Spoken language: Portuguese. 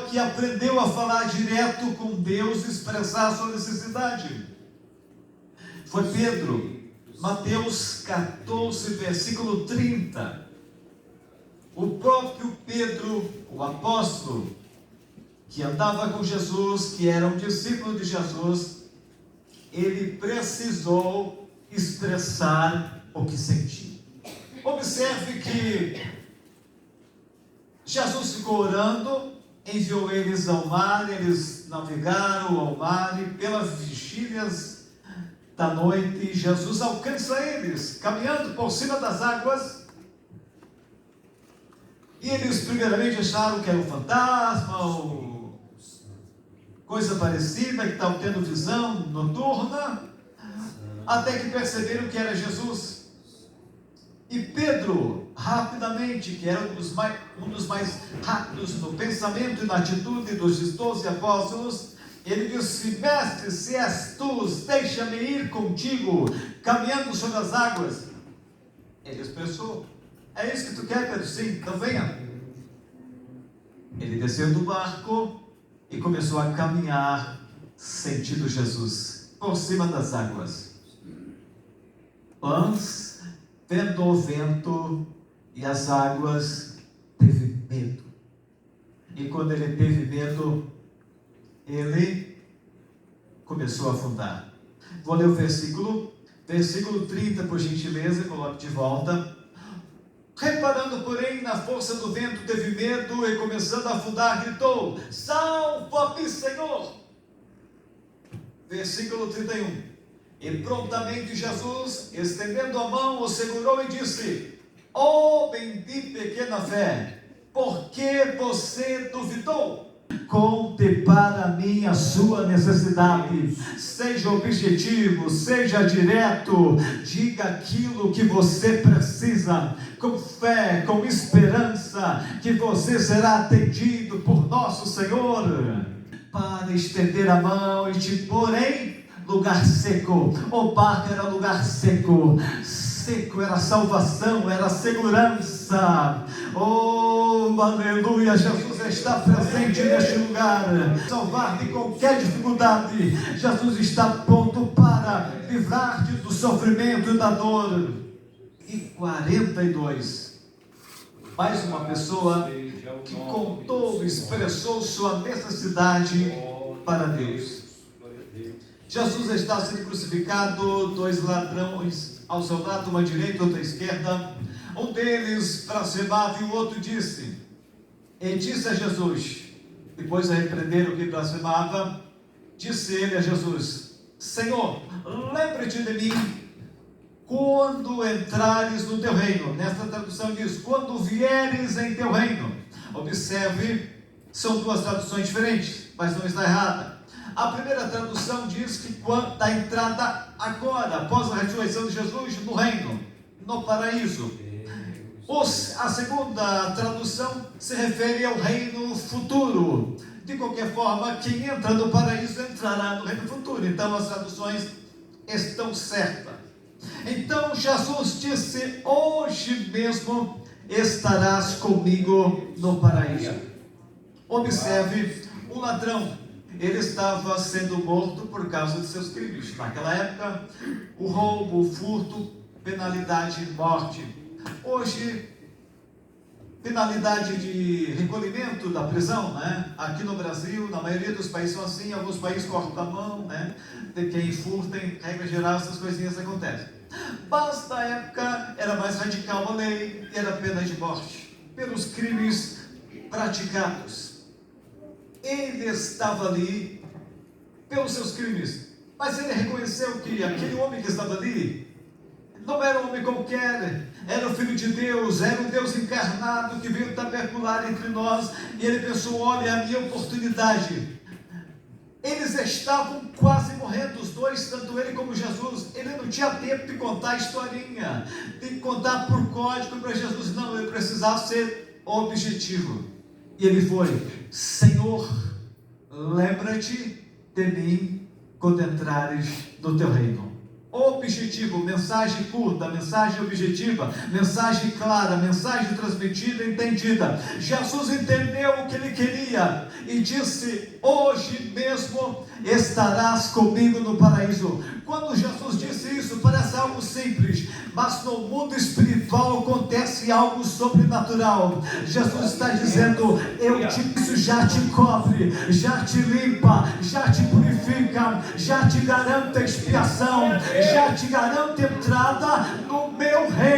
que aprendeu a falar direto com Deus e expressar a sua necessidade. Foi Pedro. Mateus 14, versículo 30. O próprio Pedro, o apóstolo, que andava com Jesus, que era um discípulo de Jesus, ele precisou expressar o que sentia. Observe que Jesus ficou orando, enviou eles ao mar, eles navegaram ao mar e pelas vigílias da noite, Jesus alcança eles, caminhando por cima das águas, e eles primeiramente acharam que era um fantasma, ou coisa parecida, que estavam tendo visão noturna, até que perceberam que era Jesus. E Pedro, rapidamente, que era um dos mais rápidos no pensamento e na atitude dos 12 apóstolos, ele disse: mestre, se és tu, deixa-me ir contigo, caminhando sobre as águas. Ele expressou: é isso que tu quer, Pedro? Sim, então venha. Ele desceu do barco e começou a caminhar sentido Jesus, por cima das águas. Mas, vendo o vento e as águas, teve medo. E quando ele teve medo, ele começou a afundar. Vou ler o versículo 30, por gentileza, coloque de volta. Reparando, porém, na força do vento, teve medo e, começando a afundar, gritou: salva-me, Senhor! Versículo 31. E prontamente Jesus, estendendo a mão, o segurou e disse: homem de pequena fé, por que você duvidou? Conte para mim a sua necessidade, seja objetivo, seja direto, diga aquilo que você precisa, com fé, com esperança, que você será atendido por nosso Senhor, para estender a mão e te pôr em lugar seco. O barco era lugar seco. Seco era salvação, era segurança. Oh, aleluia, Jesus está presente neste lugar, salvar de qualquer dificuldade. Jesus está pronto para livrar-te do sofrimento e da dor. E 42, mais uma pessoa que contou, expressou sua necessidade para Deus. Jesus está sendo crucificado, 2 ladrões ao seu lado, uma à direita, outra à esquerda. Um deles blasfemava e o outro disse a Jesus, depois de repreender o que blasfemava, disse ele a Jesus: Senhor, lembra-te de mim quando entrares no teu reino. Nesta tradução diz: quando vieres em teu reino. Observe, são duas traduções diferentes, mas não está errada. A primeira tradução diz que quando da entrada agora, após a ressurreição de Jesus, no reino, no paraíso. A segunda tradução se refere ao reino futuro. De qualquer forma, quem entra no paraíso entrará no reino futuro. Então as traduções estão certas. Então Jesus disse: hoje mesmo estarás comigo no paraíso. Observe, o ladrão, ele estava sendo morto por causa de seus crimes. Naquela época, o roubo, o furto, penalidade, morte. Hoje, penalidade de recolhimento da prisão, né? Aqui no Brasil, na maioria dos países são assim, alguns países cortam a mão, né? De quem furta, em regra geral, essas coisinhas acontecem. Mas na época era mais radical a lei, era pena de morte, pelos crimes praticados. Ele estava ali pelos seus crimes, mas ele reconheceu que aquele homem que estava ali não era um homem qualquer, era o Filho de Deus, era o Deus encarnado que veio tabercular entre nós. E ele pensou: olha, é a minha oportunidade. Eles estavam quase morrendo, os dois, tanto ele como Jesus. Ele não tinha tempo de contar a historinha, de contar por código para Jesus. Não, ele precisava ser objetivo. E ele foi: Senhor, lembra-te de mim quando entrares no teu reino. objetivo, mensagem curta, mensagem objetiva, mensagem clara, mensagem transmitida, entendida. Jesus entendeu o que ele queria e disse: hoje mesmo estarás comigo no paraíso. Quando Jesus disse isso, parece algo simples, mas no mundo espiritual acontece algo sobrenatural. Jesus está dizendo: eu te disse, já te cobre, já te limpa, já te purifica, já te garante a expiação, já te garante entrada no meu reino.